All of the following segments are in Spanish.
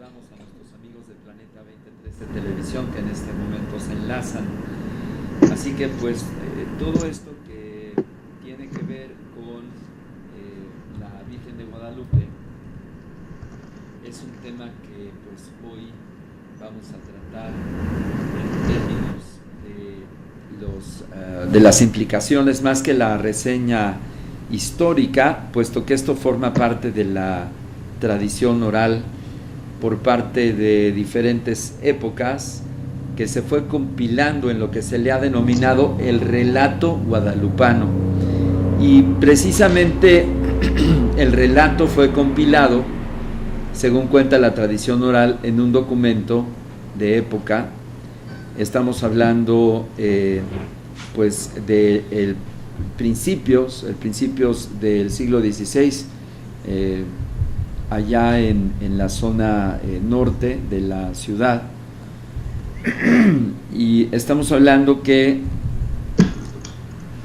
saludamos a nuestros amigos de Planeta 2013 Televisión que en este momento se enlazan. Así que pues todo esto que tiene que ver con la Virgen de Guadalupe es un tema que pues hoy vamos a tratar en términos de las implicaciones más que la reseña histórica, puesto que esto forma parte de la tradición oral por parte de diferentes épocas que se fue compilando en lo que se le ha denominado el relato guadalupano. Y precisamente el relato fue compilado, según cuenta la tradición oral, en un documento de época. Estamos hablando pues de principios del siglo XVI, allá en la zona norte de la ciudad, y estamos hablando que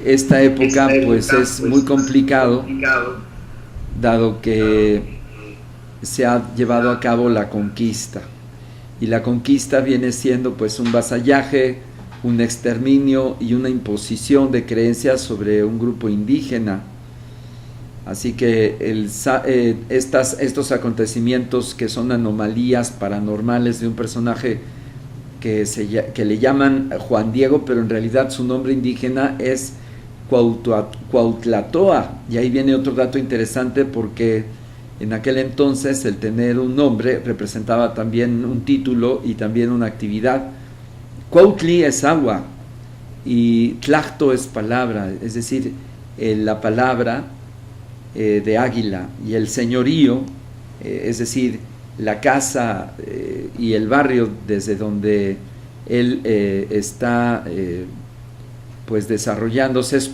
esta época pues es muy complicado, dado que se ha llevado a cabo la conquista, y la conquista viene siendo pues un vasallaje, un exterminio y una imposición de creencias sobre un grupo indígena. Así que estos acontecimientos, que son anomalías paranormales de un personaje que le llaman Juan Diego, pero en realidad su nombre indígena es Cuautlatoa. Y ahí viene otro dato interesante, porque en aquel entonces el tener un nombre representaba también un título y también una actividad. Cuautli es agua y Tlacto es palabra, es decir, la palabra de águila, y el señorío, es decir, la casa y el barrio desde donde él está pues desarrollándose es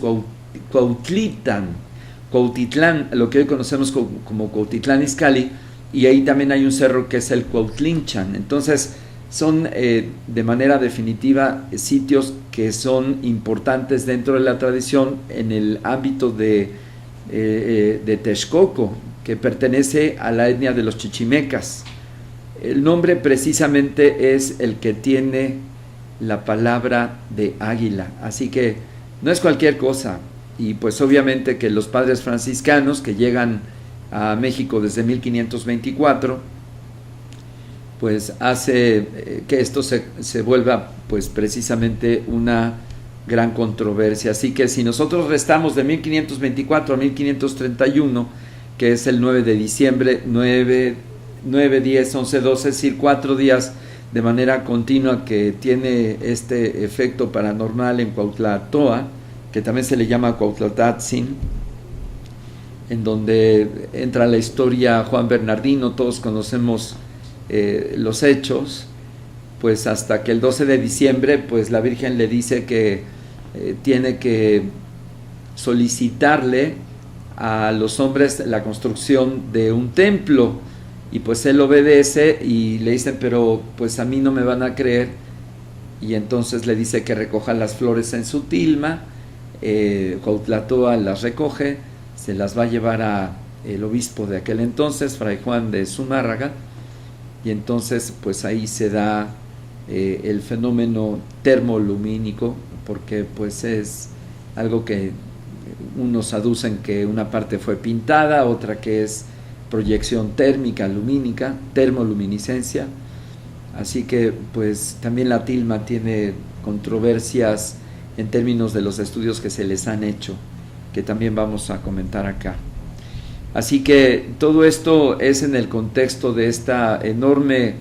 Cuautitlán, lo que hoy conocemos como Cuautitlán Izcalli, y ahí también hay un cerro que es el Cuautlinchan. Entonces son de manera definitiva sitios que son importantes dentro de la tradición en el ámbito de Texcoco, que pertenece a la etnia de los chichimecas. El nombre precisamente es el que tiene la palabra de águila, así que no es cualquier cosa. Y pues obviamente que los padres franciscanos que llegan a México desde 1524 pues hace que esto se vuelva pues precisamente una gran controversia. Así que si nosotros restamos de 1524 a 1531, que es el 9 de diciembre, 9, 10, 11, 12, es decir, 4 días de manera continua que tiene este efecto paranormal en Cuautlatoa, que también se le llama Cuauhtlatzin, en donde entra la historia Juan Bernardino, todos conocemos los hechos, pues hasta que el 12 de diciembre pues la Virgen le dice que tiene que solicitarle a los hombres la construcción de un templo, y pues él obedece, y le dicen pero pues a mí no me van a creer, y entonces le dice que recoja las flores en su tilma. Cuautlatoa las recoge, se las va a llevar a el obispo de aquel entonces, Fray Juan de Zumárraga, y entonces pues ahí se da el fenómeno termolumínico, porque pues es algo que unos aducen que una parte fue pintada, otra que es proyección térmica lumínica, termoluminiscencia. Así que pues también la tilma tiene controversias en términos de los estudios que se les han hecho, que también vamos a comentar acá. Así que todo esto es en el contexto de esta enorme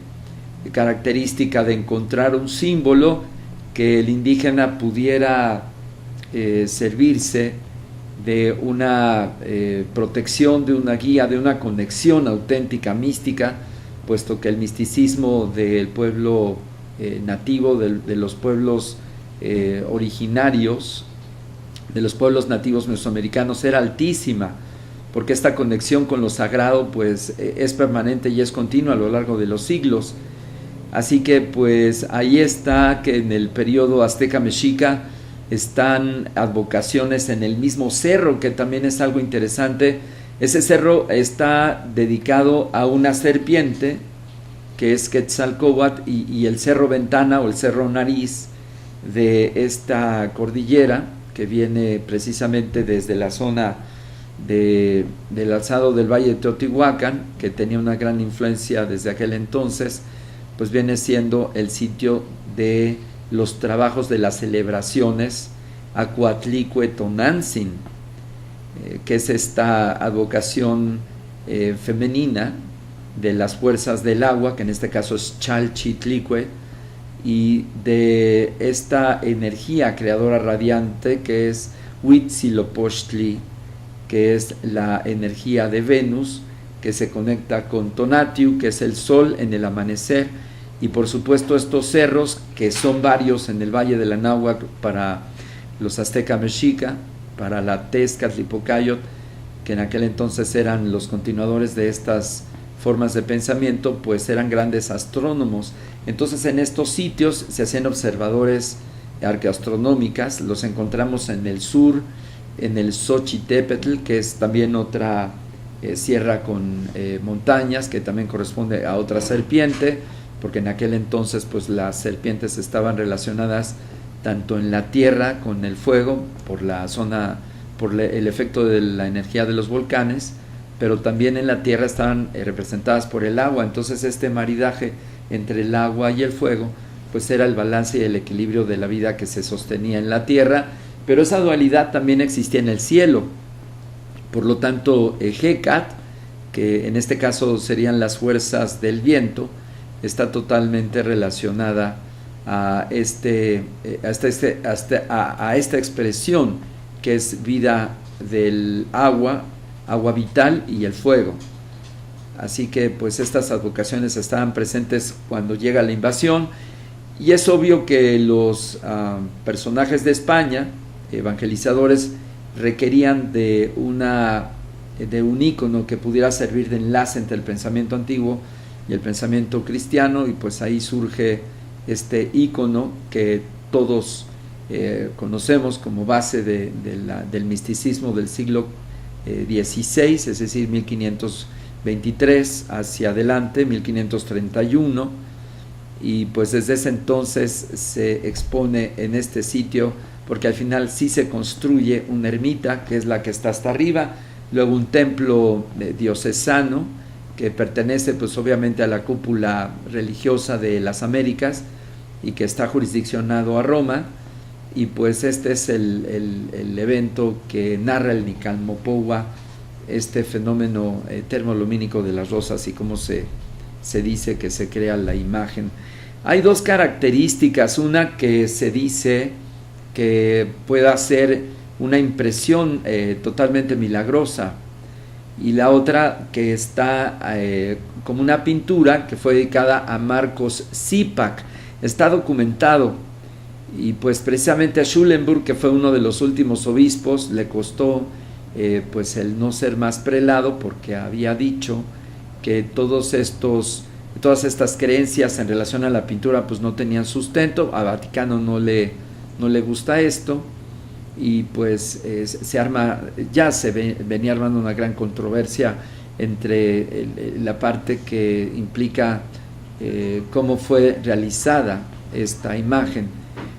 característica de encontrar un símbolo que el indígena pudiera servirse de una protección, de una guía, de una conexión auténtica, mística, puesto que el misticismo del pueblo nativo, de los pueblos originarios, de los pueblos nativos mesoamericanos, era altísima, porque esta conexión con lo sagrado pues es permanente y es continua a lo largo de los siglos. Así que pues ahí está que en el periodo azteca mexica están advocaciones en el mismo cerro, que también es algo interesante. Ese cerro está dedicado a una serpiente que es Quetzalcóatl, y el Cerro Ventana o el Cerro Nariz de esta cordillera, que viene precisamente desde la zona del alzado del Valle de Teotihuacán, que tenía una gran influencia desde aquel entonces, pues viene siendo el sitio de los trabajos de las celebraciones a Coatlicue Tonantzin, que es esta advocación femenina de las fuerzas del agua, que en este caso es Chalchitlicue, y de esta energía creadora radiante que es Huitzilopochtli, que es la energía de Venus, que se conecta con Tonatiuh, que es el sol en el amanecer, y por supuesto estos cerros, que son varios en el Valle de la Náhuatl para los azteca mexica, para la Tezcatlipocayo, que en aquel entonces eran los continuadores de estas formas de pensamiento, pues eran grandes astrónomos. Entonces en estos sitios se hacían observadores arqueoastronómicas, los encontramos en el sur, en el Xochitepetl, que es también otra sierra con montañas, que también corresponde a otra serpiente, porque en aquel entonces pues las serpientes estaban relacionadas tanto en la tierra con el fuego, por la zona, por el efecto de la energía de los volcanes, pero también en la tierra estaban representadas por el agua. Entonces este maridaje entre el agua y el fuego pues era el balance y el equilibrio de la vida que se sostenía en la tierra, pero esa dualidad también existía en el cielo. Por lo tanto, Hecat, que en este caso serían las fuerzas del viento, está totalmente relacionada a esta expresión que es vida del agua, agua vital, y el fuego. Así que pues estas advocaciones estaban presentes cuando llega la invasión, y es obvio que los personajes de España, evangelizadores, requerían de un ícono que pudiera servir de enlace entre el pensamiento antiguo y el pensamiento cristiano, y pues ahí surge este ícono que todos conocemos como base del misticismo del siglo XVI, es decir, 1523 hacia adelante, 1531, y pues desde ese entonces se expone en este sitio, porque al final sí se construye una ermita, que es la que está hasta arriba, luego un templo diocesano, que pertenece pues obviamente a la cúpula religiosa de las Américas, y que está jurisdiccionado a Roma, y pues este es el evento que narra el Nicalmopoua, este fenómeno termolumínico de las rosas, y cómo se dice que se crea la imagen. Hay dos características: una que se dice que pueda ser una impresión totalmente milagrosa, y la otra que está como una pintura que fue dedicada a Marcos Zipak. Está documentado, y pues precisamente a Schulenburg, que fue uno de los últimos obispos, le costó pues el no ser más prelado, porque había dicho que todas estas creencias en relación a la pintura pues no tenían sustento. A Vaticano no le gusta esto, y pues venía armando una gran controversia entre la parte que implica cómo fue realizada esta imagen.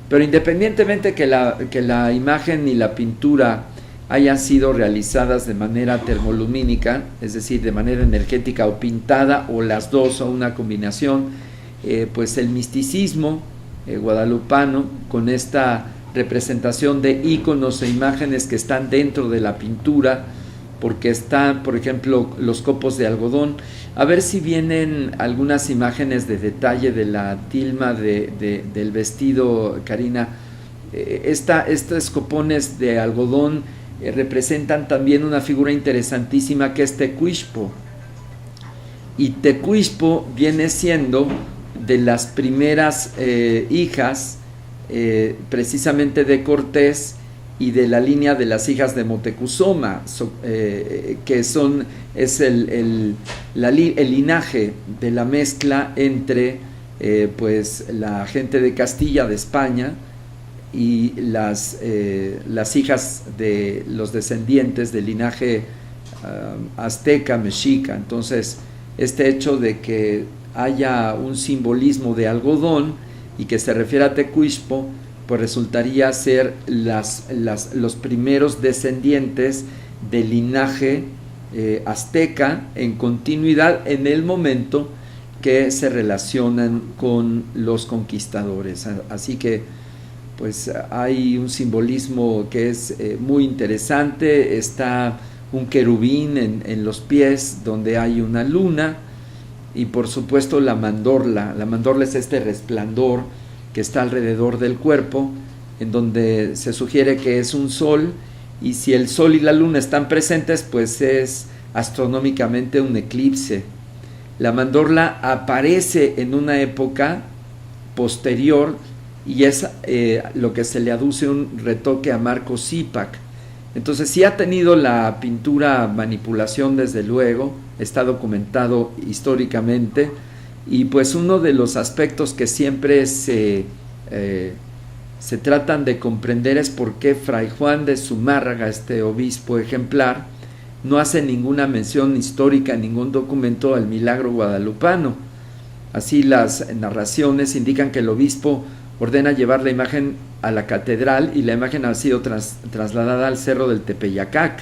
Pero independientemente que la imagen y la pintura hayan sido realizadas de manera termolumínica, es decir, de manera energética o pintada, o las dos, o una combinación, pues el misticismo guadalupano, con esta representación de íconos e imágenes que están dentro de la pintura, porque están, por ejemplo, los copos de algodón. A ver si vienen algunas imágenes de detalle de la tilma del vestido, Karina. Estos copones de algodón representan también una figura interesantísima, que es Tecuixpo. Y Tecuixpo viene siendo de las primeras hijas precisamente de Cortés, y de la línea de las hijas de Motecuzoma, que es el linaje de la mezcla entre pues la gente de Castilla, de España, y las hijas de los descendientes del linaje azteca, mexica. Entonces este hecho de que haya un simbolismo de algodón y que se refiere a Tecuixpo, pues resultaría ser los primeros descendientes del linaje azteca en continuidad en el momento que se relacionan con los conquistadores. Así que pues hay un simbolismo que es muy interesante. Está un querubín en los pies donde hay una luna, y por supuesto la mandorla. La mandorla es este resplandor que está alrededor del cuerpo, en donde se sugiere que es un sol, y si el sol y la luna están presentes, pues es astronómicamente un eclipse. La mandorla aparece en una época posterior y es lo que se le aduce un retoque a Marco Zipak. Entonces sí ha tenido la pintura manipulación, desde luego, está documentado históricamente, y pues uno de los aspectos que siempre se tratan de comprender es por qué Fray Juan de Zumárraga, este obispo ejemplar, no hace ninguna mención histórica en ningún documento al milagro guadalupano. Así las narraciones indican que el obispo ordena llevar la imagen a la catedral, y la imagen ha sido trasladada al cerro del Tepeyacac.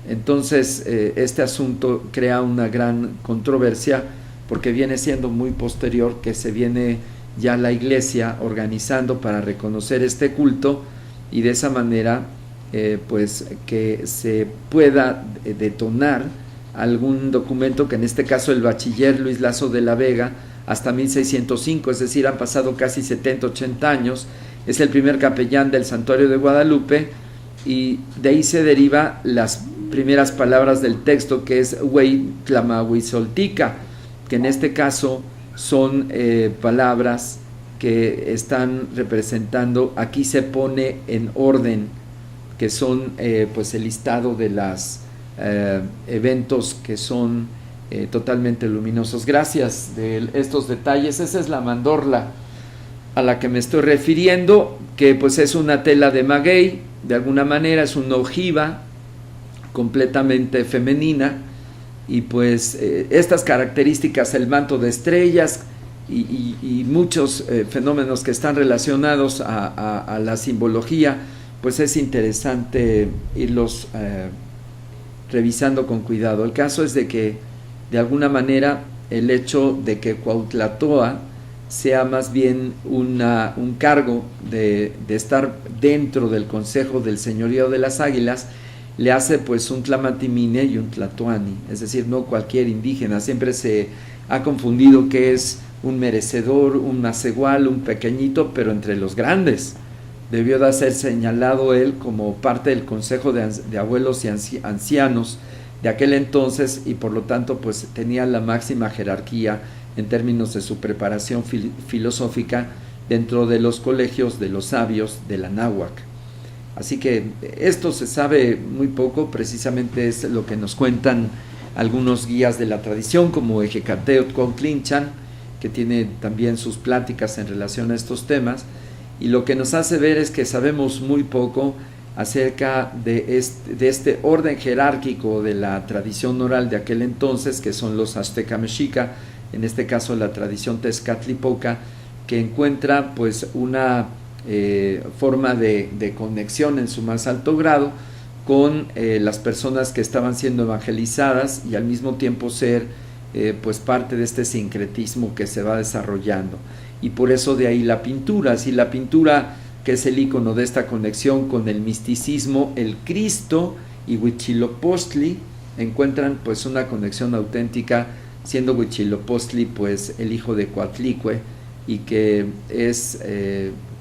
Entonces este asunto crea una gran controversia, porque viene siendo muy posterior que se viene ya la iglesia organizando para reconocer este culto, y de esa manera pues que se pueda detonar algún documento, que en este caso el bachiller Luis Lazo de la Vega, hasta 1605, es decir, han pasado casi 70, 80 años, es el primer capellán del santuario de Guadalupe, y de ahí se deriva las primeras palabras del texto, que es Huey Tlamahuizoltica, que en este caso son palabras que están representando, aquí se pone en orden, que son pues el listado de los eventos que son totalmente luminosos. Gracias de estos detalles. Esa es la mandorla a la que me estoy refiriendo, que pues es una tela de maguey, de alguna manera es una ojiva completamente femenina, y pues estas características, el manto de estrellas y muchos fenómenos que están relacionados a la simbología, pues es interesante irlos revisando con cuidado. El caso es de que de alguna manera el hecho de que Cuauhtlatoa sea más bien un cargo de estar dentro del Consejo del Señorío de las Águilas, le hace pues un Tlamantimine y un Tlatoani, es decir, no cualquier indígena. Siempre se ha confundido que es un merecedor, un macehual, un pequeñito, pero entre los grandes. Debió de ser señalado él como parte del Consejo de Abuelos y Ancianos de aquel entonces, y por lo tanto pues tenía la máxima jerarquía en términos de su preparación filosófica dentro de los colegios de los sabios de la náhuac. Así que esto se sabe muy poco, precisamente es lo que nos cuentan algunos guías de la tradición, como Ejecateo Cuautlinchan, que tiene también sus pláticas en relación a estos temas, y lo que nos hace ver es que sabemos muy poco acerca de este orden jerárquico de la tradición oral de aquel entonces, que son los azteca mexica, en este caso la tradición tezcatlipoca, que encuentra pues una forma de conexión en su más alto grado con las personas que estaban siendo evangelizadas, y al mismo tiempo ser pues parte de este sincretismo que se va desarrollando. Y por eso de ahí la pintura. Así la pintura, que es el icono de esta conexión con el misticismo, el Cristo y Huitzilopochtli encuentran pues una conexión auténtica, siendo Huitzilopochtli pues el hijo de Coatlicue, y que es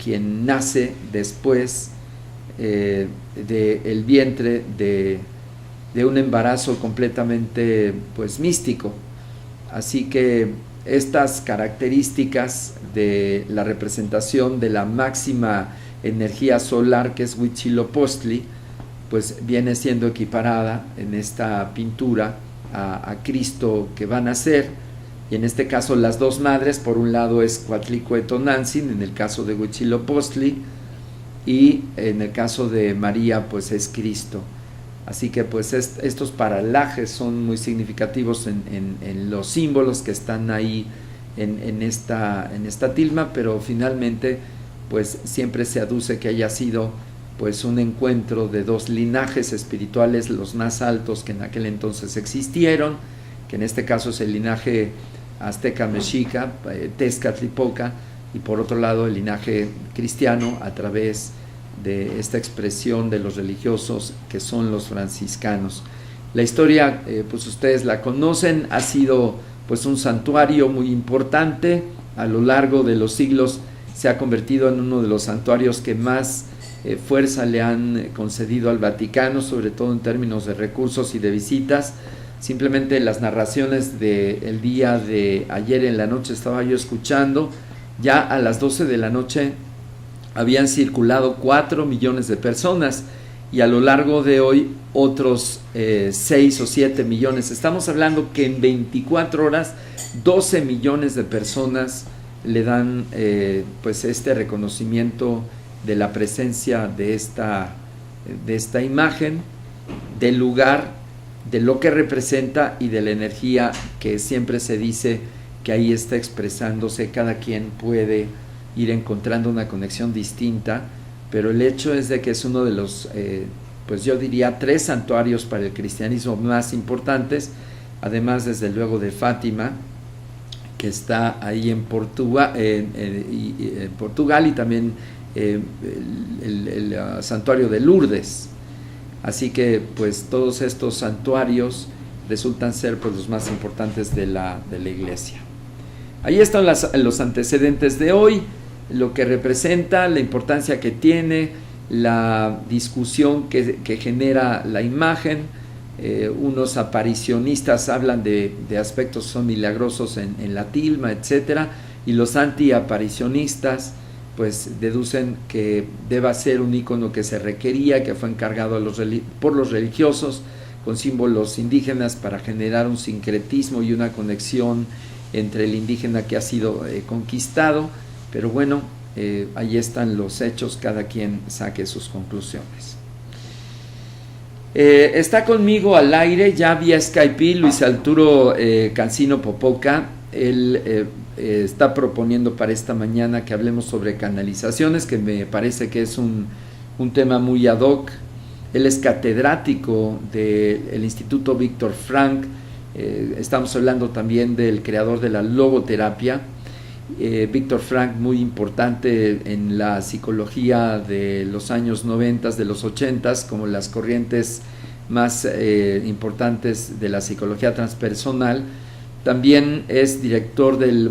quien nace después del vientre de un embarazo completamente pues místico. Así que estas características de la representación de la máxima energía solar, que es Huitzilopochtli, pues viene siendo equiparada en esta pintura a Cristo que va a nacer, y en este caso las dos madres, por un lado es Coatlicue Tonantzin, en el caso de Huitzilopochtli, y en el caso de María pues es Cristo. Así que pues estos paralajes son muy significativos en los símbolos que están ahí en esta tilma, pero finalmente pues siempre se aduce que haya sido pues un encuentro de dos linajes espirituales, los más altos que en aquel entonces existieron, que en este caso es el linaje azteca mexica, Tezcatlipoca, y por otro lado el linaje cristiano a través de esta expresión de los religiosos que son los franciscanos. La historia, pues ustedes la conocen, ha sido pues un santuario muy importante, a lo largo de los siglos se ha convertido en uno de los santuarios que más fuerza le han concedido al Vaticano, sobre todo en términos de recursos y de visitas. Simplemente las narraciones del día de ayer en la noche estaba yo escuchando, ya a las 12 de la noche habían circulado 4 millones de personas y a lo largo de hoy otros 6 o 7 millones. Estamos hablando que en 24 horas 12 millones de personas le dan pues este reconocimiento de la presencia de esta imagen, del lugar, de lo que representa y de la energía que siempre se dice que ahí está expresándose. Cada quien puede ir encontrando una conexión distinta, pero el hecho es de que es uno de los, pues yo diría 3 santuarios para el cristianismo más importantes, además desde luego de Fátima, que está ahí en Portugal y también el santuario de Lourdes. Así que pues todos estos santuarios resultan ser pues los más importantes de la iglesia. Ahí están los antecedentes de hoy, lo que representa, la importancia que tiene, la discusión que genera la imagen. Unos aparicionistas hablan de aspectos que son milagrosos en la tilma, etcétera, y los antiaparicionistas pues deducen que deba ser un icono que se requería, que fue encargado por los religiosos con símbolos indígenas para generar un sincretismo y una conexión entre el indígena que ha sido conquistado. Pero bueno, ahí están los hechos, cada quien saque sus conclusiones. Está conmigo al aire ya vía Skype Luis Arturo Cancino Popoca. Él está proponiendo para esta mañana que hablemos sobre canalizaciones, que me parece que es un tema muy ad hoc. Él es catedrático del Instituto Víctor Frank. Estamos hablando también del creador de la logoterapia. Víctor Frank, muy importante en la psicología de los años 90, de los 80, como las corrientes más importantes de la psicología transpersonal. También es director del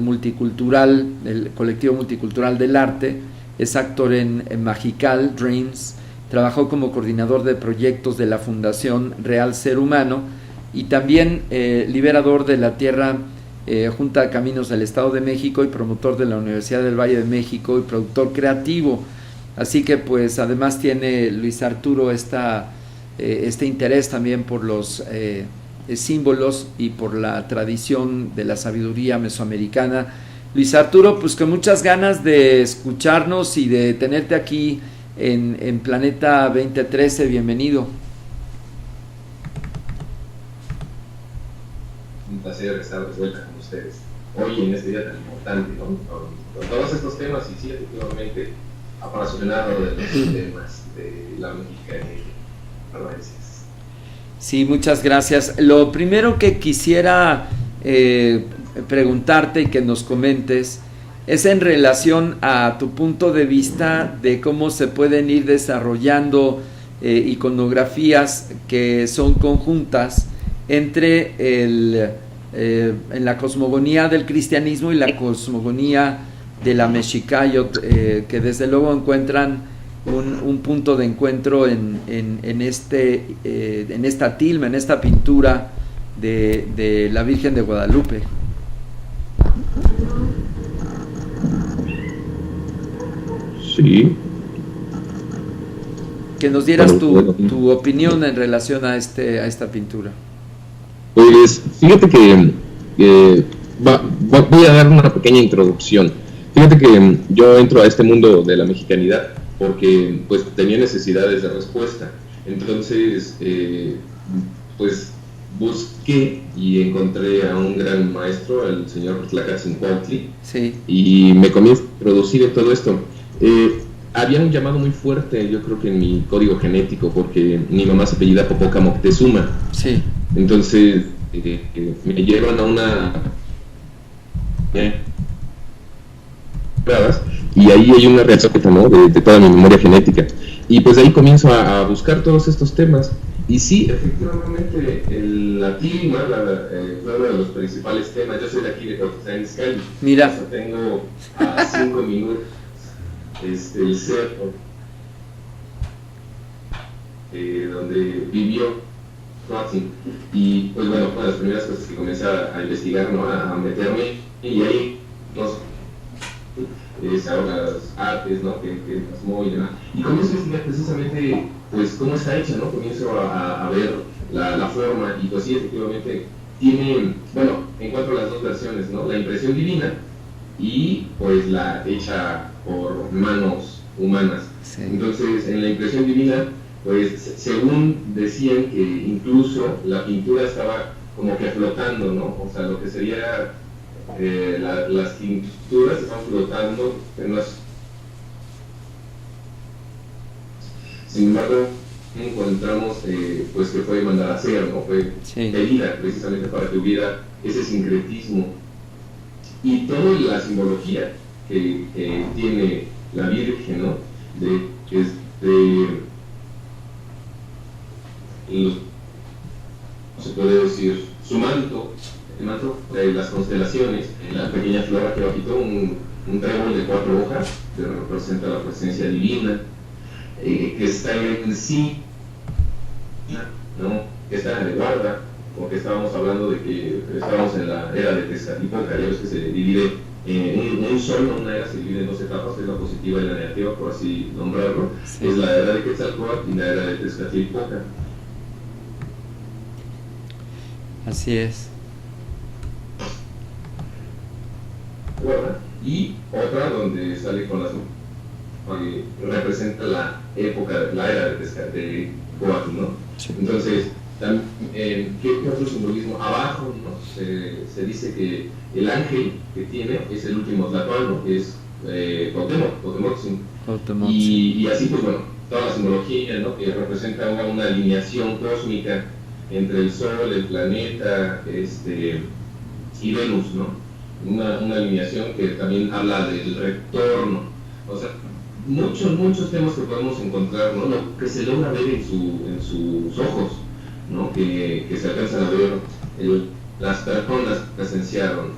colectivo multicultural del arte, es actor en Magical Dreams, trabajó como coordinador de proyectos de la Fundación Real Ser Humano y también liberador de la tierra Junta de Caminos del Estado de México y promotor de la Universidad del Valle de México y productor creativo. Así que pues además tiene Luis Arturo este interés también por los símbolos y por la tradición de la sabiduría mesoamericana. Luis Arturo, pues con muchas ganas de escucharnos y de tenerte aquí en Planeta 2013, bienvenido. Un placer estar de vuelta con ustedes hoy en este día tan importante, ¿no? Con todos estos temas y sí, efectivamente apasionado de los temas de la mexicanidad. Gracias. Sí, muchas gracias. Lo primero que quisiera preguntarte y que nos comentes es en relación a tu punto de vista de cómo se pueden ir desarrollando iconografías que son conjuntas entre en la cosmogonía del cristianismo y la cosmogonía de la Mexicayot, que desde luego encuentran un punto de encuentro en esta tilma, en esta pintura de la Virgen de Guadalupe. Sí. Que nos dieras tu opinión en relación a esta pintura. Pues fíjate que voy a dar una pequeña introducción. Fíjate que yo entro a este mundo de la mexicanidad porque pues tenía necesidades de respuesta. Entonces, pues busqué y encontré a un gran maestro, el señor Tlacatzincuautli, Sí. y me comienzo a introducir en todo esto. Había un llamado muy fuerte, yo creo que en mi código genético, porque mi mamá se apellida Popoca Moctezuma. Sí. Entonces, me llevan a una... y ahí hay una reacción, ¿no?, de toda mi memoria genética. Y pues de ahí comienzo a buscar todos estos temas. Y sí, efectivamente, la clima fue uno de los principales temas. Yo soy de aquí de Cuautitlán Izcalli. Mira. O sea, tengo a 5 minutos el cerro donde vivió Croatzin. Y pues bueno, fue las primeras cosas que comencé a investigar, ¿no?, a meterme. Y ahí ahora las artes, ¿no?, que plasmó y demás. Y comienzo a investigar precisamente, pues, cómo está hecha, ¿no? Comienzo a ver la forma, y pues sí, efectivamente, tiene, bueno, encuentro las dos versiones, ¿no? La impresión divina y, pues, la hecha por manos humanas. Sí. Entonces, en la impresión divina, pues, según decían que incluso la pintura estaba como que flotando, ¿no? O sea, lo que sería... las tinturas están flotando en las... Sin embargo, encontramos pues que fue mandada a hacer, ¿no? Fue pedida precisamente para que hubiera ese sincretismo y toda la simbología que tiene la Virgen, ¿no? Se puede decir su manto, el manto de las constelaciones, la pequeña flor que bajito, un trébol de 4 hojas que representa la presencia divina, que está en sí, ¿no?, que está de guarda, porque estábamos hablando de que estábamos en la era de Tezcatlipoca, ya ves que se divide en un sol, ¿no? Una era se divide en 2 etapas, es la positiva y la negativa, por así nombrarlo. Sí. Es la era de Quetzalcóatl y la era de Tezcatlipoca. Así es. Y otra donde sale con las que representa la época, la era de Tezcatlipoca, ¿no? Sí. Entonces, ¿qué otro simbolismo? Abajo, ¿no?, se dice que el ángel que tiene es el último Tlatoano, que es Cuauhtémoc. Y así, pues bueno, toda la simbología, ¿no?, que representa una alineación cósmica entre el Sol, el planeta, y Venus, ¿no? Una alineación que también habla del retorno. O sea, muchos temas que podemos encontrar, ¿no?, lo que se logra ver en sus ojos, ¿no?, que se alcanzan a ver las personas que presenciaron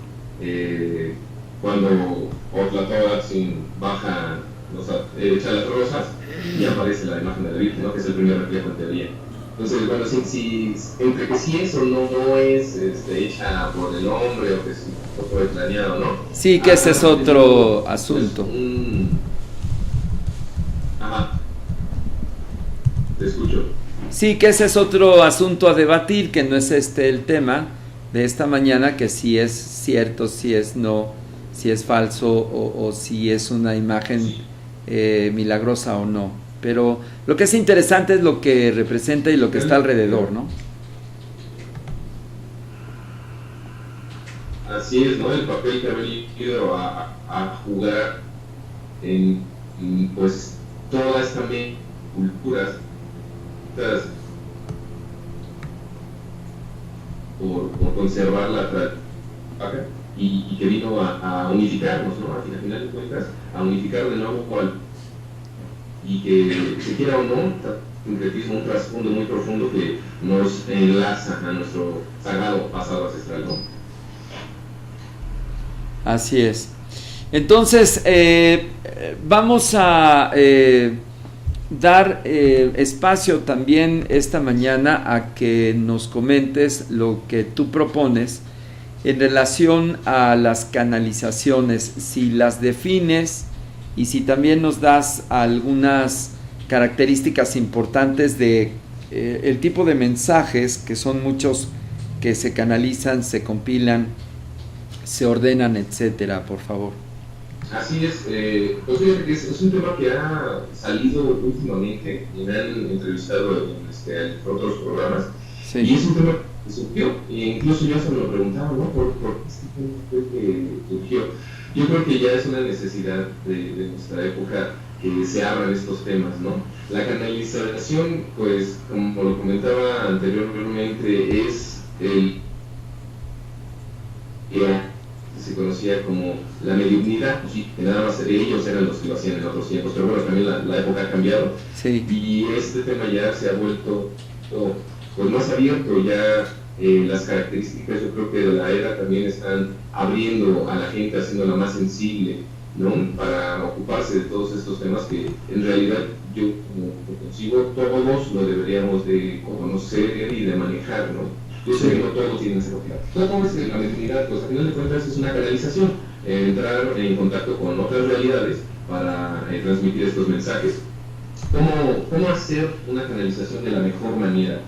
cuando Otlatoatzin baja, echa las rosas y aparece la imagen de la Virgen, ¿no?, que es el primer reflejo en teoría. Entonces, bueno, entre que sí es o no es hecha por el hombre, o que sí fue planeado, ¿no? Sí, que ese es otro asunto. Ajá. Te escucho. Sí, que ese es otro asunto a debatir, que no es el tema de esta mañana, que si es cierto, si es no, si es falso o si es una imagen milagrosa o no. Pero lo que es interesante es lo que representa y lo que está alrededor, ¿no? Así es, ¿no? El papel que ha venido a jugar en, pues, todas también culturas por conservar la tradición y que vino a unificarnos, ¿no? Al final de cuentas, a unificar de nuevo y que se quiera o no, un trasfondo muy profundo que nos enlaza a nuestro sagrado pasado ancestral, ¿no? Así es. Entonces, vamos a dar espacio también esta mañana a que nos comentes lo que tú propones en relación a las canalizaciones, si las defines y si también nos das algunas características importantes de el tipo de mensajes, que son muchos que se canalizan, se compilan, se ordenan, etcétera, por favor. Así es, pues fíjate que es un tema que ha salido últimamente y me han entrevistado en otros programas, Sí. y es un tema que surgió, e incluso yo se me lo preguntaba, ¿no? ¿Por qué este tema fue que surgió? Yo creo que ya es una necesidad de nuestra época que se abran estos temas, ¿no? La canalización, pues, como lo comentaba anteriormente, es el que se conocía como la mediunidad, pues sí, que nada más ellos eran los que lo hacían en otros tiempos, pero bueno, también la época ha cambiado, Sí. y este tema ya se ha vuelto pues más abierto, ya las características yo creo que de la era también están abriendo a la gente, haciéndola más sensible, ¿no? Para ocuparse de todos estos temas que en realidad yo como consigo todos lo deberíamos de conocer y de manejar, ¿no? Yo sé que no todos tienen esa capacidad. ¿Cómo es que la mediunidad? Pues a final de cuentas es una canalización, entrar en contacto con otras realidades para transmitir estos mensajes. ¿Cómo hacer una canalización de la mejor manera?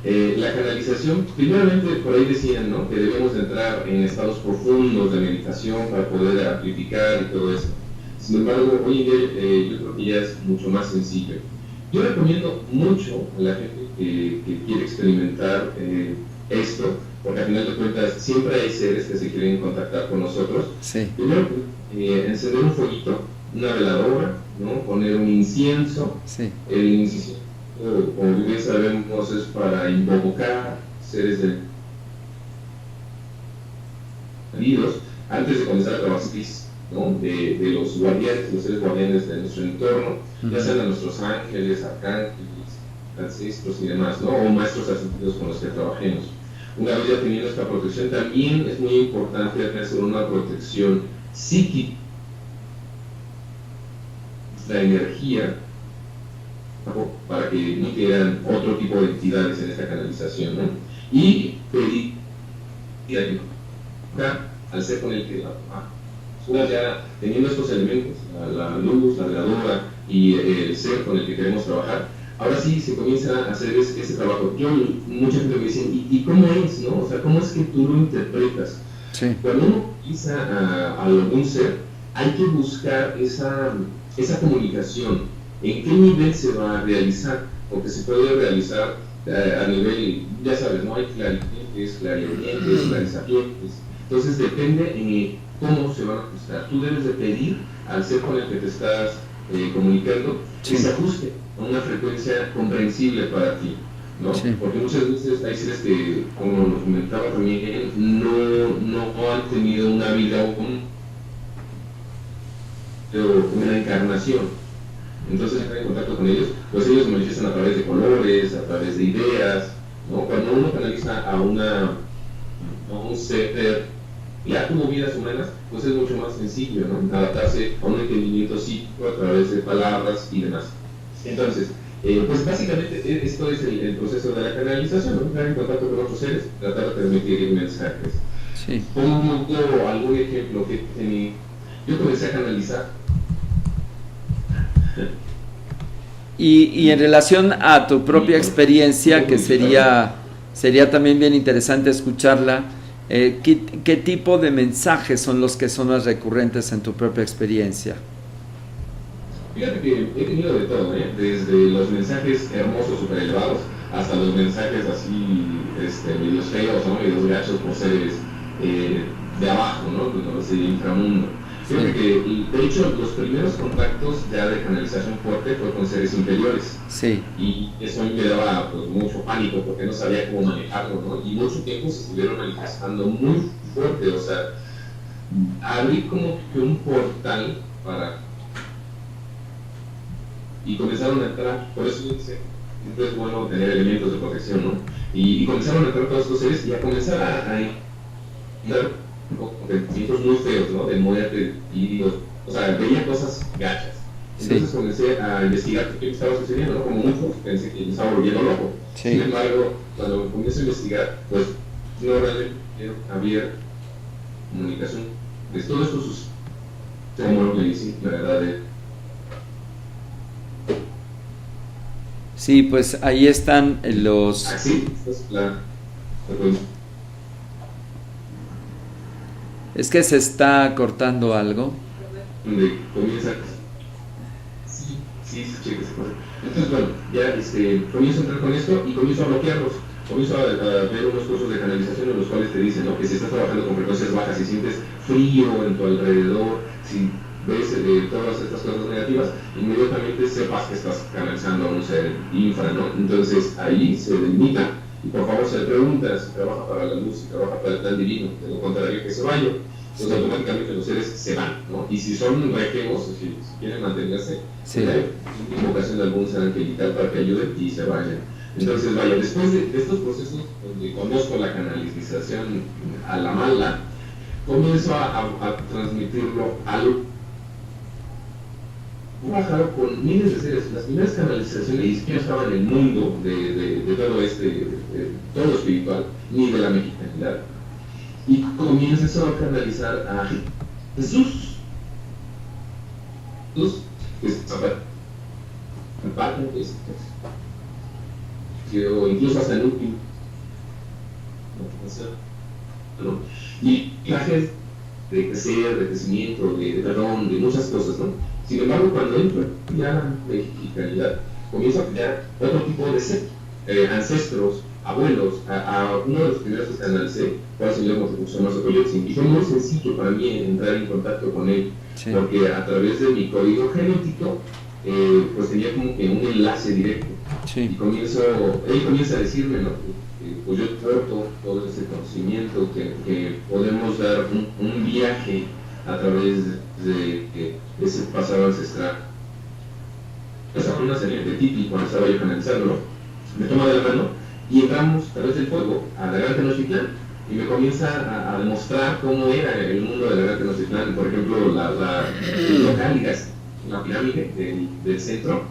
La canalización, primeramente por ahí decían, ¿no?, que debemos de entrar en estados profundos de meditación para poder amplificar y todo eso. Sin embargo, hoy en día yo creo que ya es mucho más sencillo. Yo recomiendo mucho a la gente que quiere experimentar esto, porque al final de cuentas siempre hay seres que se quieren contactar con nosotros. Sí. Primero, encender un fueguito, una veladora, ¿no?, poner un incienso. Sí. El incienso, como bien sabemos, es para invocar seres perdidos antes de comenzar a trabajar, ¿no?, de los guardianes, los seres guardianes de nuestro entorno, ya sean a nuestros ángeles, arcángeles, ancestros y demás, ¿no?, o maestros ascendidos con los que trabajemos. Una vez ya teniendo esta protección, también es muy importante hacer una protección psíquica, la energía, para que no quieran otro tipo de entidades en esta canalización, ¿no? Y pedir al ser con el que ya teniendo estos elementos, la luz, la veladora y el ser con el que queremos trabajar, ahora sí se comienza a hacer ese trabajo. Mucha gente me dice, ¿y cómo es, no? O sea, ¿cómo es que tú lo interpretas? Sí. Cuando uno utiliza a algún ser, hay que buscar esa comunicación. ¿En qué nivel se va a realizar? Porque se puede realizar a nivel, ya sabes, ¿no? Hay clarividentes, clariaudientes, clarisapientes. Entonces depende en cómo se van a ajustar. Tú debes de pedir al ser con el que te estás comunicando que se ajuste a una frecuencia comprensible para ti, ¿no? Sí. Porque muchas veces hay seres que, como lo comentaba también, no han tenido una vida o una encarnación. Entonces, entrar en contacto con ellos, pues ellos se manifiestan a través de colores, a través de ideas, ¿no? Cuando uno canaliza a un ser que ya tuvo vidas humanas, pues es mucho más sencillo, ¿no?, adaptarse a un entendimiento psíquico a través de palabras y demás. Entonces, pues básicamente esto es el proceso de la canalización, ¿no? Entrar en contacto con otros seres, tratar de transmitir mensajes. Sí. Pongo algún ejemplo que tenía. Yo comencé a canalizar. Y en relación a tu propia experiencia, que sería también bien interesante escucharla, ¿qué tipo de mensajes son los que son más recurrentes en tu propia experiencia? Fíjate que he tenido de todo, desde los mensajes hermosos, super elevados, hasta los mensajes así, medios feos, ¿no?, medios gachos por seres de abajo, ¿no?, de inframundo. Fíjate que, de hecho, los primeros contactos ya de canalización fuerte fue con seres inferiores. Sí. Y eso a mí me daba pues mucho pánico porque no sabía cómo manejarlo, ¿no? Y mucho tiempo se estuvieron manifestando muy fuerte, o sea, abrí como que un portal para... Y comenzaron a entrar, por eso yo dice, siempre es bueno tener elementos de protección, ¿no? Y comenzaron a entrar todos estos seres y a comenzar a entrar sentimientos muy feos, ¿no?, de muerte, y o sea, veía cosas gachas. Entonces comencé a investigar qué estaba sucediendo, ¿no? Como mucho pensé que me estaba volviendo loco. Sí. Sin embargo, cuando comienzo a investigar, pues no realmente había comunicación. Pues todo esto sucede como lo que dice, la verdad. Sí, pues ahí están los... Sí, es la... Es que se está cortando algo. donde comienza, sí, cheques. Entonces, bueno, ya comienzo a entrar con esto y comienzo a bloquearlos. Comienzo a ver unos cursos de canalización en los cuales te dicen, ¿no?, que si estás trabajando con frecuencias bajas, si sientes frío en tu alrededor, si ves todas estas cosas negativas, inmediatamente sepas que estás canalizando a un ser infra, ¿no? Entonces ahí se delimita y por favor se le pregunta si trabaja para la luz, si trabaja para el plan divino, de lo contrario que se vaya. Entonces automáticamente los seres se van, ¿no? Y si son requemos, si quieren mantenerse, hay invocación de algún ser angelical para que ayude y se vayan. Entonces, vaya, después de estos procesos donde conozco la canalización a la mala, comienzo a transmitirlo al trabajado con miles de seres. Las primeras canalizaciones que yo estaba en el mundo de todo todo espiritual, ni de la mexicanidad. Y comienzo a canalizar a Jesús. Jesús, que es el Padre, o incluso hasta el último, ¿no? Y viajes de crecer, de crecimiento, de perdón, de muchas cosas, ¿no? Sin embargo, cuando entro ya la mexicanidad, comienzo a crear otro tipo de ser, ancestros, abuelos. A uno de los primeros que analicé fue el señor Montezuma, y fue muy sencillo para mí entrar en contacto con él, porque a través de mi código genético, pues tenía como que un enlace directo. Y él comienza a decirme, ¿no?, pues yo porto todo ese conocimiento, que podemos dar un viaje a través de ese pasado ancestral. Esa fue una serie de Titi cuando estaba yo canalizándolo, me toma de la mano y entramos a través del fuego a la Gran Tenochtitlán y me comienza a demostrar cómo era el mundo de la Gran Tenochtitlán. Por ejemplo, los localigas, la pirámide del centro,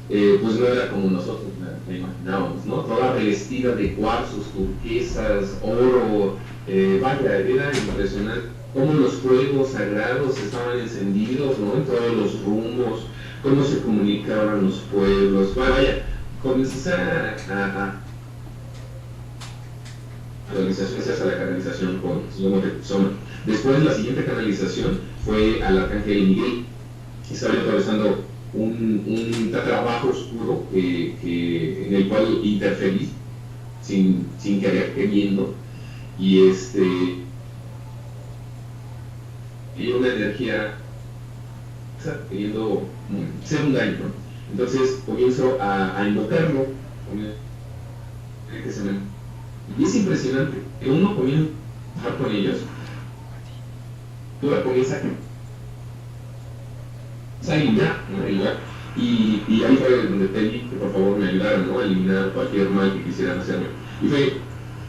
pues no era como nosotros la imaginábamos, ¿no? Toda revestida de cuarzos, turquesas, oro, vaya, era impresionante cómo los fuegos sagrados estaban encendidos, ¿no?, en todos los rumbos, cómo se comunicaban los pueblos. Vaya, comencé a la canalización con el señor Montezuma. Después la siguiente canalización fue al Arcángel Miguel. Estaba atravesando un trabajo oscuro en el cual interferí sin querer, queriendo, y una energía queriendo ser un daño, ¿no? Entonces comienzo a invocarlo, y es impresionante que uno comienza a trabajar con ellos, comienza a eliminar, ¿no? Y ahí fue donde pedí que por favor me ayudaran, ¿no?, a eliminar cualquier mal que quisieran hacerme. Y fue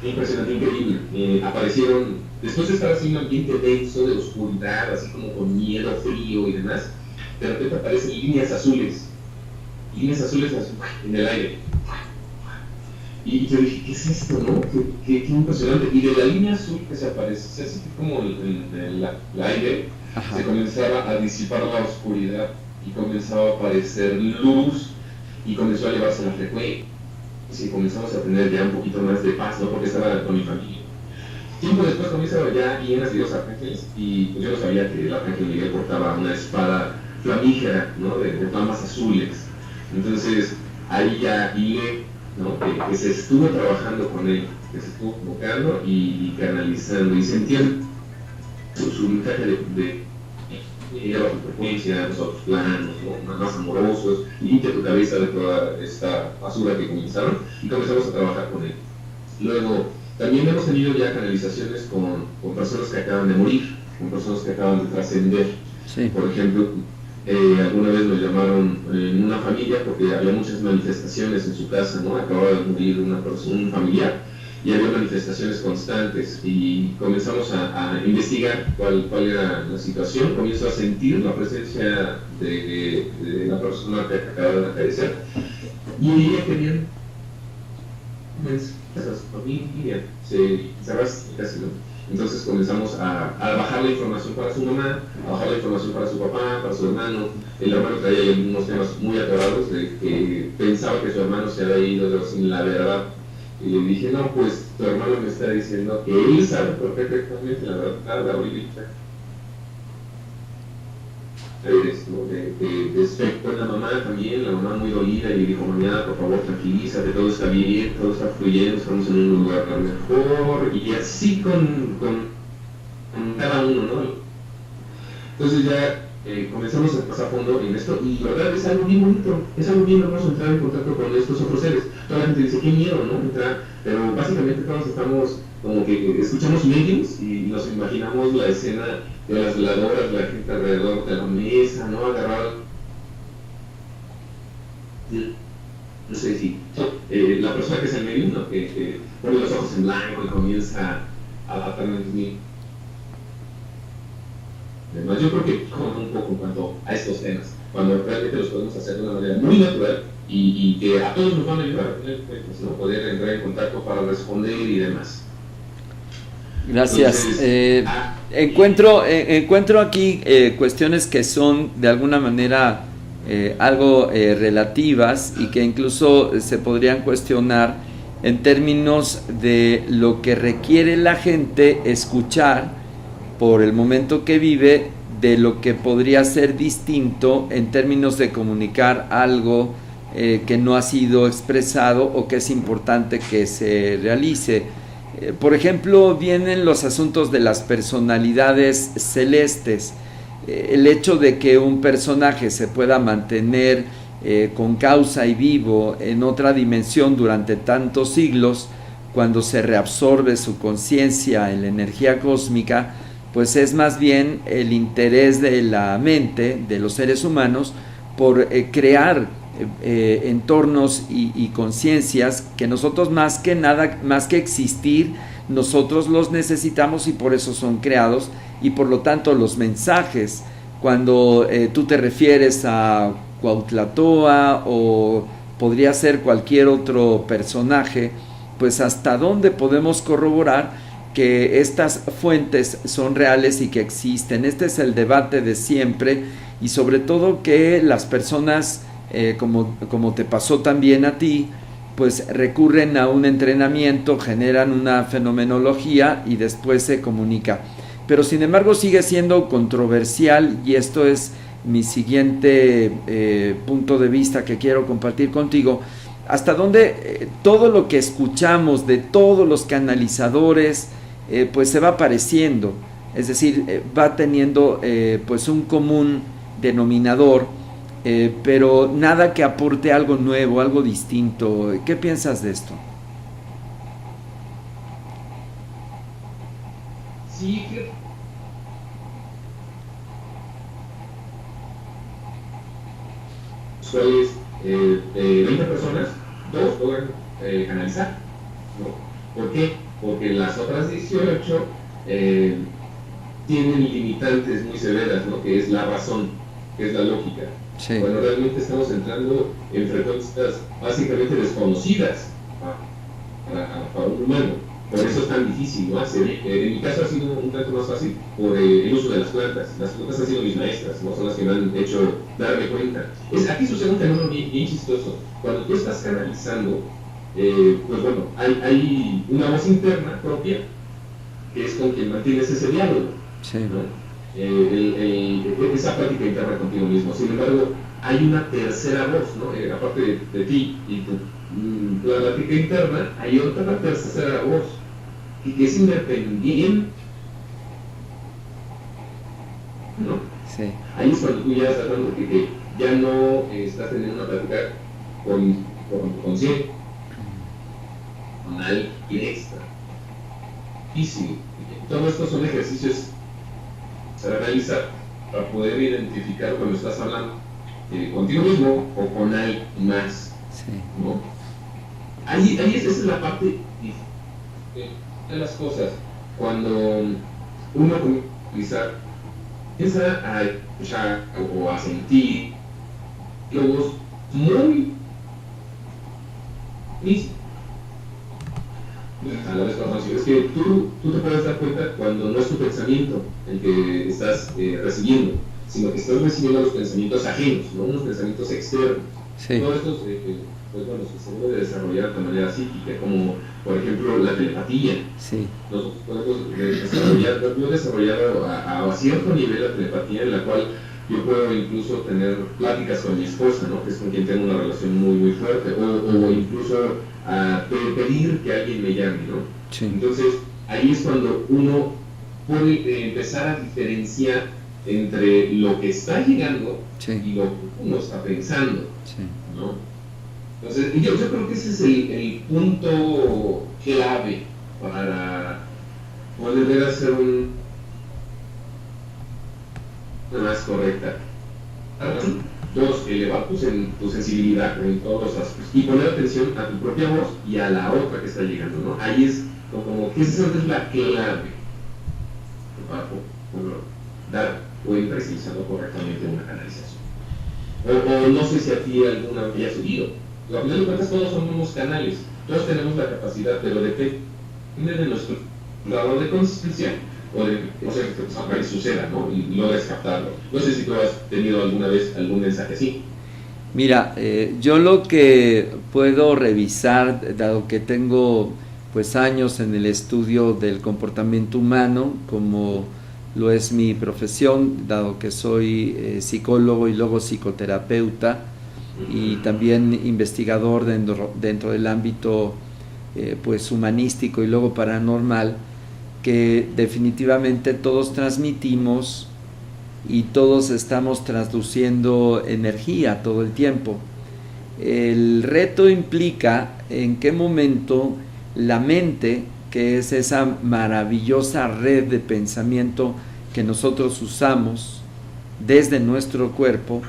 impresionante, increíble. Aparecieron, después de estar así en un ambiente denso de oscuridad, así como con miedo, frío y demás, de repente aparecen líneas azules así, en el aire. Y yo dije, ¿qué es esto, no? Qué impresionante. Y de la línea azul que se aparece, así como en el aire, se comenzaba a disipar la oscuridad y comenzaba a aparecer luz y comenzó a elevarse la frecuencia y comenzamos a tener ya un poquito más de paz, ¿no?, porque estaba con mi familia. Tiempo después comienzo ya llenas de dos arcángeles y pues yo no sabía que el arcángel Miguel portaba una espada flamígera, ¿no?, de flamas azules. Entonces ahí ya hilé, ¿no?, que se estuvo trabajando con él, que se estuvo invocando y canalizando y sentía su mensaje de lleva tu frecuencia, los otros planos, ¿no?, más amorosos, limpia tu cabeza de toda esta basura que comenzaron, y comenzamos a trabajar con él. Luego, también hemos tenido ya canalizaciones con personas que acaban de morir, con personas que acaban de trascender. Por ejemplo, alguna vez nos llamaron en una familia porque había muchas manifestaciones en su casa, ¿no? Acababa de morir una persona, un familiar, y había manifestaciones constantes y comenzamos a investigar cuál era la situación. Comienzo a sentir la presencia de la persona que acaba de fallecer y ella quería a su familia, se casi, ¿no? Entonces comenzamos a bajar la información para su mamá, a bajar la información para su papá, para su hermano. El hermano traía ahí algunos temas muy atorados de que pensaba que su hermano se había ido sin la verdad. Y le dije, no, pues tu hermano me está diciendo que él sabe perfectamente la verdad ahorita. ¿no? De efecto en la mamá también, la mamá muy dolida y le dijo, mañana por favor tranquilízate, todo está bien, todo está fluyendo, estamos en un lugar mejor, y así con cada uno, ¿no? Entonces ya comenzamos a pasar a fondo en esto, y la verdad es algo bien bonito, es algo bien hermoso entrar en contacto con estos otros seres. Toda la gente dice, qué miedo, ¿no? Entrar, pero básicamente todos estamos como que escuchamos mediums y nos imaginamos la escena de las veladoras, la gente alrededor de la mesa, ¿no? Agarrada. No sé si la persona que es el medium, ¿no? Que pone los ojos en blanco y comienza a transmitir. Además, yo creo que como un poco en cuanto a estos temas, cuando realmente los podemos hacer de una manera muy natural y que a todos nos van a ayudar a tener, pues, ¿no? Poder entrar en contacto para responder y demás. Gracias. Entonces, Encuentro aquí cuestiones que son de alguna manera algo relativas y que incluso se podrían cuestionar en términos de lo que requiere la gente escuchar por el momento que vive, de lo que podría ser distinto en términos de comunicar algo que no ha sido expresado o que es importante que se realice. Por ejemplo, vienen los asuntos de las personalidades celestes. El hecho de que un personaje se pueda mantener con causa y vivo en otra dimensión durante tantos siglos, cuando se reabsorbe su conciencia en la energía cósmica, pues es más bien el interés de la mente, de los seres humanos, por crear entornos y conciencias que nosotros más que existir, nosotros los necesitamos y por eso son creados. Y por lo tanto los mensajes, cuando tú te refieres a Cuauhtlatoa o podría ser cualquier otro personaje, pues hasta dónde podemos corroborar que estas fuentes son reales y que existen. Este es el debate de siempre, y sobre todo que las personas, como te pasó también a ti, pues recurren a un entrenamiento, generan una fenomenología y después se comunica. Pero sin embargo sigue siendo controversial, y esto es mi siguiente punto de vista que quiero compartir contigo. Hasta dónde todo lo que escuchamos de todos los canalizadores pues se va pareciendo, es decir, va teniendo pues un común denominador, pero nada que aporte algo nuevo, algo distinto. ¿Qué piensas de esto? Sí, usuales de 20 personas, 2 logran canalizar, ¿no? ¿Por qué? Porque las otras 18 tienen limitantes muy severas, ¿no? Que es la razón, que es la lógica. Sí. Bueno, realmente estamos entrando en frecuencias básicamente desconocidas para un humano. Por eso es tan difícil, ¿no? En mi caso ha sido un tanto más fácil por el uso de las plantas. Las plantas han sido mis maestras, ¿no? Son las que me han hecho darme cuenta. Aquí sucede un fenómeno bien chistoso. Cuando tú estás canalizando, pues bueno, hay una voz interna propia que es con quien mantienes ese diálogo, Sí. ¿no? Esa práctica interna contigo mismo. Sin embargo, hay una tercera voz, ¿no? Aparte de ti y la práctica interna, hay otra tercera voz que es independiente, ¿no? Sí. Ahí es cuando tú ya estás dando que ya no estás teniendo una práctica con tu conciencia, con alguien extra. Y sí, todos estos son ejercicios para realizar, para poder identificar cuando estás hablando contigo mismo o con alguien más, Sí. ¿no? Esa es la parte de las cosas. Cuando uno comienza a escuchar o a sentir logos muy a la vez es que tú te puedes dar cuenta cuando no es tu pensamiento el que estás recibiendo, sino que estás recibiendo los pensamientos ajenos, no unos pensamientos externos. Sí. Todos estos pues bueno, se debe desarrollar de manera psíquica, como por ejemplo la telepatía. Sí. Nosotros podemos desarrollar, yo he desarrollado a cierto nivel la telepatía, en la cual yo puedo incluso tener pláticas con mi esposa, ¿no? Que es con quien tengo una relación muy, muy fuerte, o incluso pedir que alguien me llame, ¿no? Sí. Entonces, ahí es cuando uno puede empezar a diferenciar entre lo que está llegando y lo que uno está pensando, ¿no? Entonces, yo creo que ese es el punto clave para poder hacer una más correcta. Dos, elevar tu sensibilidad en todos los aspectos y poner atención a tu propia voz y a la otra que está llegando, ¿no? Ahí es como que esa es la clave para poder dar cuenta realizando correctamente una canalización. O no sé si a ti alguna haya subido. Al final de cuentas todos somos canales, todos tenemos la capacidad, pero depende de nuestro grado de conciencia o de que suceda, ¿no? Y logres captarlo. No sé si tú has tenido alguna vez algún mensaje así. Mira, yo lo que puedo revisar, dado que tengo pues años en el estudio del comportamiento humano, como lo es mi profesión, dado que soy psicólogo y luego psicoterapeuta y también investigador dentro del ámbito pues humanístico y luego paranormal, que definitivamente todos transmitimos y todos estamos traduciendo energía todo el tiempo. El reto implica en qué momento la mente, que es esa maravillosa red de pensamiento que nosotros usamos desde nuestro cuerpo,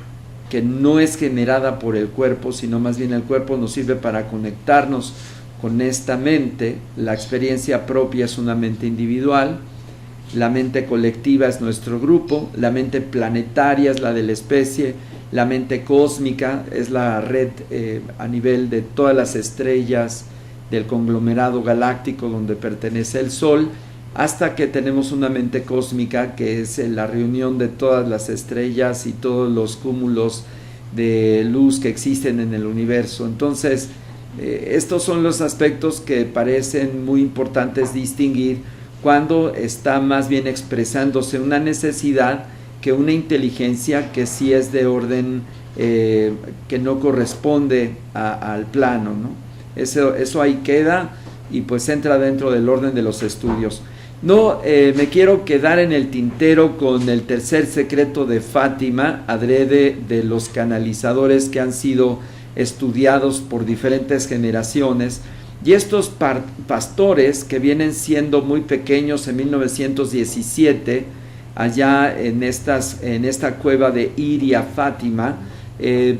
que no es generada por el cuerpo, sino más bien el cuerpo nos sirve para conectarnos con esta mente. La experiencia propia es una mente individual, la mente colectiva es nuestro grupo, la mente planetaria es la de la especie, la mente cósmica es la red a nivel de todas las estrellas del conglomerado galáctico donde pertenece el Sol, hasta que tenemos una mente cósmica que es la reunión de todas las estrellas y todos los cúmulos de luz que existen en el universo. Entonces, estos son los aspectos que parecen muy importantes distinguir cuando está más bien expresándose una necesidad que una inteligencia que sí es de orden que no corresponde al plano, ¿no? Eso ahí queda y pues entra dentro del orden de los estudios. No me quiero quedar en el tintero con el tercer secreto de Fátima, adrede de los canalizadores que han sido estudiados por diferentes generaciones, y estos pastores que vienen siendo muy pequeños en 1917 allá en esta cueva de Iria Fátima,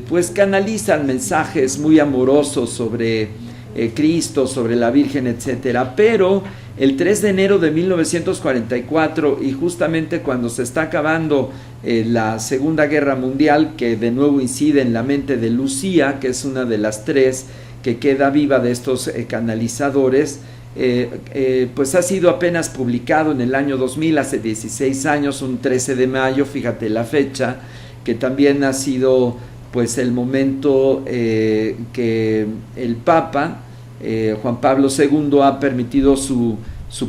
pues canalizan mensajes muy amorosos sobre Cristo, sobre la Virgen, etcétera. Pero el 3 de enero de 1944, y justamente cuando se está acabando la Segunda Guerra Mundial, que de nuevo incide en la mente de Lucía, que es una de las tres que queda viva de estos canalizadores, pues ha sido apenas publicado en el año 2000, hace 16 años, un 13 de mayo, fíjate la fecha, que también ha sido pues el momento que el Papa Juan Pablo II ha permitido su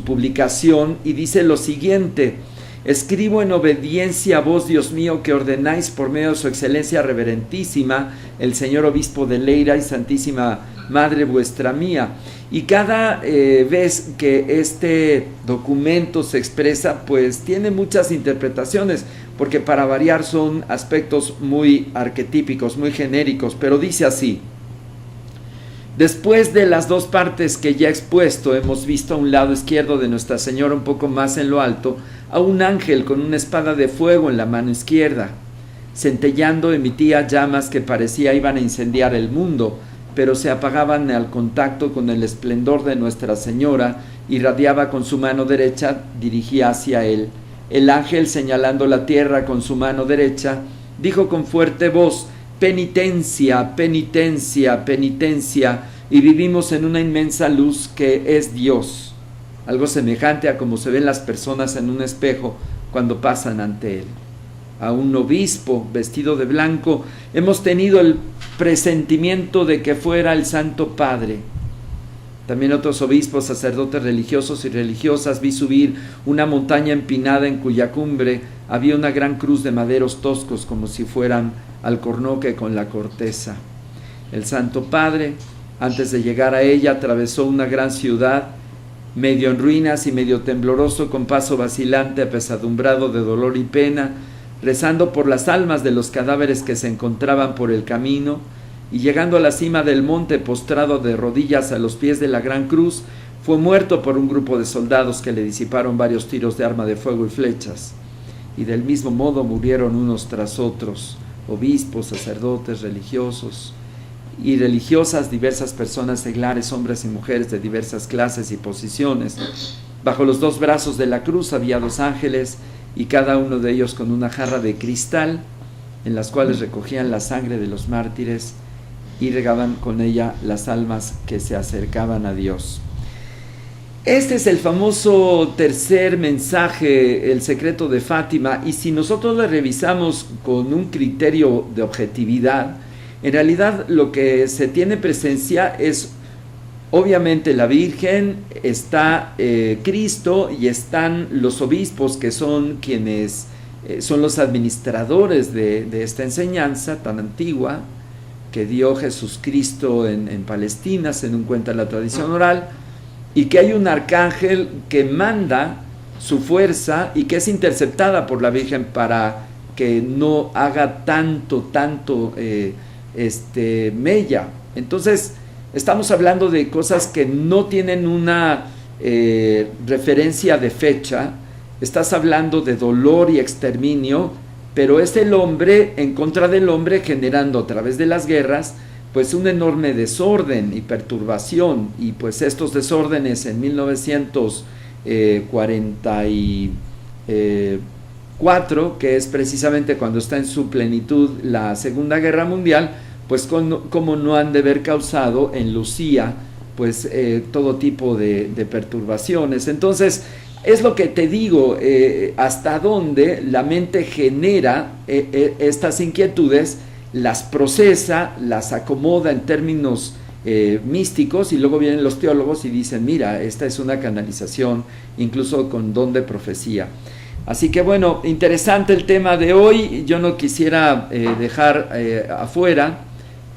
publicación, y dice lo siguiente: escribo en obediencia a vos, Dios mío, que ordenáis por medio de su excelencia reverentísima, el señor obispo de Leira y santísima madre vuestra mía. Y cada vez que este documento se expresa, pues tiene muchas interpretaciones, porque para variar son aspectos muy arquetípicos, muy genéricos, pero dice así: después de las dos partes que ya he expuesto, hemos visto a un lado izquierdo de Nuestra Señora, un poco más en lo alto, a un ángel con una espada de fuego en la mano izquierda. Centellando emitía llamas que parecía iban a incendiar el mundo, pero se apagaban al contacto con el esplendor de Nuestra Señora. Irradiaba con su mano derecha, dirigía hacia él. El ángel, señalando la tierra con su mano derecha, dijo con fuerte voz: penitencia, penitencia, penitencia, y vivimos en una inmensa luz que es Dios. Algo semejante a como se ven las personas en un espejo cuando pasan ante él. A un obispo vestido de blanco hemos tenido el presentimiento de que fuera el Santo Padre. También otros obispos, sacerdotes religiosos y religiosas. Vi subir una montaña empinada en cuya cumbre había una gran cruz de maderos toscos, como si fueran alcornoque con la corteza. El Santo Padre, antes de llegar a ella, atravesó una gran ciudad, medio en ruinas y medio tembloroso, con paso vacilante, apesadumbrado de dolor y pena, rezando por las almas de los cadáveres que se encontraban por el camino, y llegando a la cima del monte, postrado de rodillas a los pies de la gran cruz, fue muerto por un grupo de soldados que le disiparon varios tiros de arma de fuego y flechas. Y del mismo modo murieron unos tras otros, obispos, sacerdotes, religiosos y religiosas, diversas personas seglares, hombres y mujeres de diversas clases y posiciones. Bajo los dos brazos de la cruz había dos ángeles, y cada uno de ellos con una jarra de cristal, en las cuales recogían la sangre de los mártires y regaban con ella las almas que se acercaban a Dios. Este es el famoso tercer mensaje, el secreto de Fátima, y si nosotros lo revisamos con un criterio de objetividad, en realidad lo que se tiene presencia es obviamente la Virgen, está Cristo y están los obispos, que son quienes son los administradores de esta enseñanza tan antigua que dio Jesucristo en Palestina, según cuenta la tradición oral, y que hay un arcángel que manda su fuerza y que es interceptada por la Virgen para que no haga tanto mella. Entonces estamos hablando de cosas que no tienen una referencia de fecha. Estás hablando de dolor y exterminio, pero es el hombre en contra del hombre, generando a través de las guerras pues un enorme desorden y perturbación. Y pues estos desórdenes en 1944, que es precisamente cuando está en su plenitud la Segunda Guerra Mundial, pues como no han de haber causado en Lucía pues todo tipo de perturbaciones. Entonces es lo que te digo, hasta dónde la mente genera estas inquietudes, las procesa, las acomoda en términos místicos, y luego vienen los teólogos y dicen, mira, esta es una canalización, incluso con don de profecía. Así que bueno, interesante el tema de hoy. Yo no quisiera dejar afuera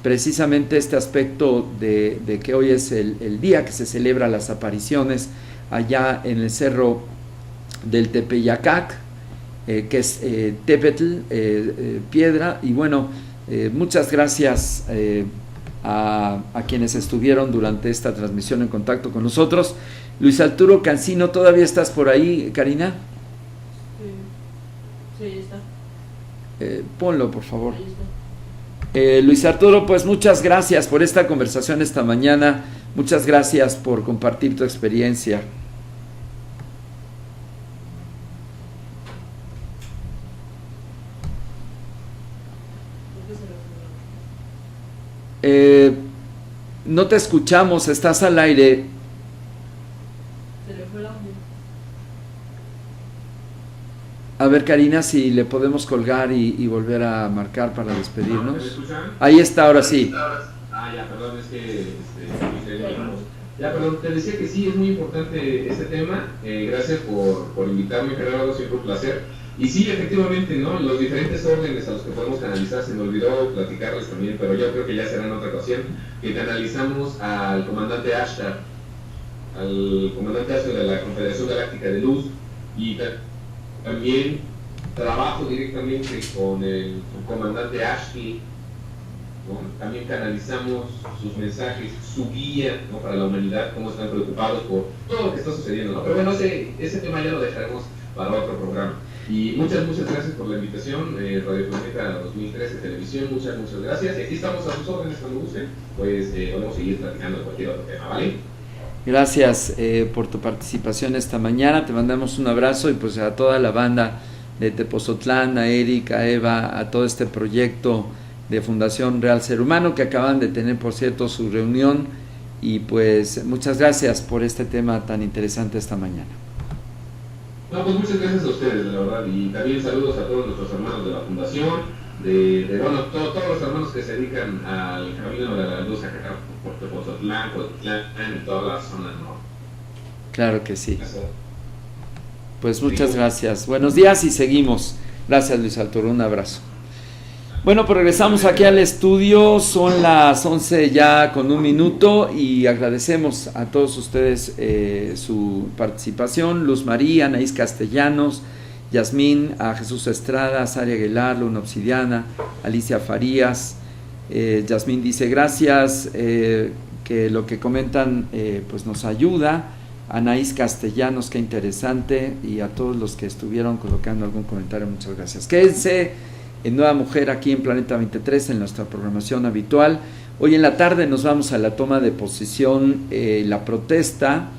precisamente este aspecto de que hoy es el día que se celebra las apariciones allá en el cerro del Tepeyacac, que es Tepetl, piedra. Y bueno, muchas gracias a quienes estuvieron durante esta transmisión en contacto con nosotros. Luis Arturo Cancino, ¿todavía estás por ahí, Karina? Sí, ahí está. Ponlo, por favor. Ahí está. Luis Arturo, pues muchas gracias por esta conversación esta mañana. Muchas gracias por compartir tu experiencia. No te escuchamos, estás al aire. Se le fue el audio. A ver, Karina, si le podemos colgar y volver a marcar para ¿Me despedirnos. escuchan? Ahí está, ahora sí. Ya, perdón, es que ya, perdón, te decía que sí, es muy importante este tema. Gracias por invitarme, Gerardo, siempre un placer. Y sí, efectivamente, ¿no? Los diferentes órdenes a los que podemos canalizar, se me olvidó platicarles también, pero yo creo que ya será en otra ocasión, que canalizamos al comandante Ashtar de la Confederación Galáctica de Luz, y también trabajo directamente con el comandante Ashby, ¿no? También canalizamos sus mensajes, su guía, ¿no? Para la humanidad, cómo están preocupados por todo lo que está sucediendo, ¿no? Pero bueno, ese tema ya lo dejaremos para otro programa. Y muchas gracias por la invitación, Radio Planeta 2013 Televisión, muchas gracias. Y aquí estamos a sus órdenes cuando gusten, pues podemos seguir platicando de cualquier otro tema, ¿vale? Gracias por tu participación esta mañana. Te mandamos un abrazo, y pues a toda la banda de Tepozotlán, a Eric, a Eva, a todo este proyecto de Fundación Real Ser Humano, que acaban de tener, por cierto, su reunión. Y pues muchas gracias por este tema tan interesante esta mañana. No, pues muchas gracias a ustedes, la verdad, y también saludos a todos nuestros hermanos de la Fundación, bueno, todos los hermanos que se dedican al Camino de la Luz acá por Tepozotlán, Cotitlán, en toda la zona, ¿no? Claro que sí. Eso. Pues muchas gracias. Buenos días y seguimos. Gracias, Luis Arturo. Un abrazo. Bueno, pues regresamos aquí al estudio. Son las 11 ya con 1 minuto y agradecemos a todos ustedes su participación. Luz María, Anaís Castellanos, Yasmín, a Jesús Estrada, a Sari Aguilar, Luna Obsidiana, Alicia Farías. Yasmín dice gracias, que lo que comentan pues nos ayuda. Anaís Castellanos, qué interesante, y a todos los que estuvieron colocando algún comentario, muchas gracias. Quédense en Nueva Mujer aquí en Planeta 23 en nuestra programación habitual. Hoy en la tarde nos vamos a la toma de posición, la protesta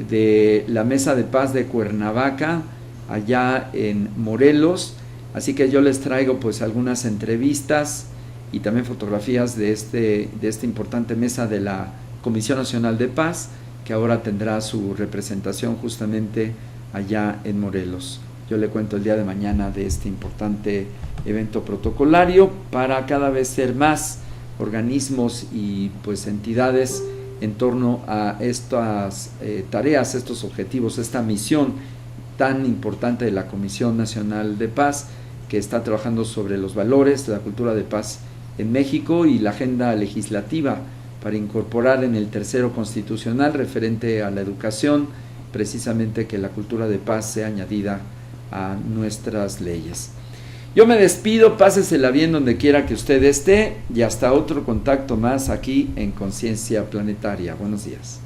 de la Mesa de Paz de Cuernavaca, allá en Morelos, así que yo les traigo pues algunas entrevistas y también fotografías de esta importante mesa de la Comisión Nacional de Paz, que ahora tendrá su representación justamente allá en Morelos. Yo le cuento el día de mañana de este importante evento protocolario para cada vez ser más organismos y pues entidades en torno a estas tareas, estos objetivos, esta misión tan importante de la Comisión Nacional de Paz, que está trabajando sobre los valores de la cultura de paz en México y la agenda legislativa para incorporar en el tercero constitucional referente a la educación, precisamente que la cultura de paz sea añadida a nuestras leyes. Yo me despido, pásesela bien donde quiera que usted esté y hasta otro contacto más aquí en Conciencia Planetaria. Buenos días.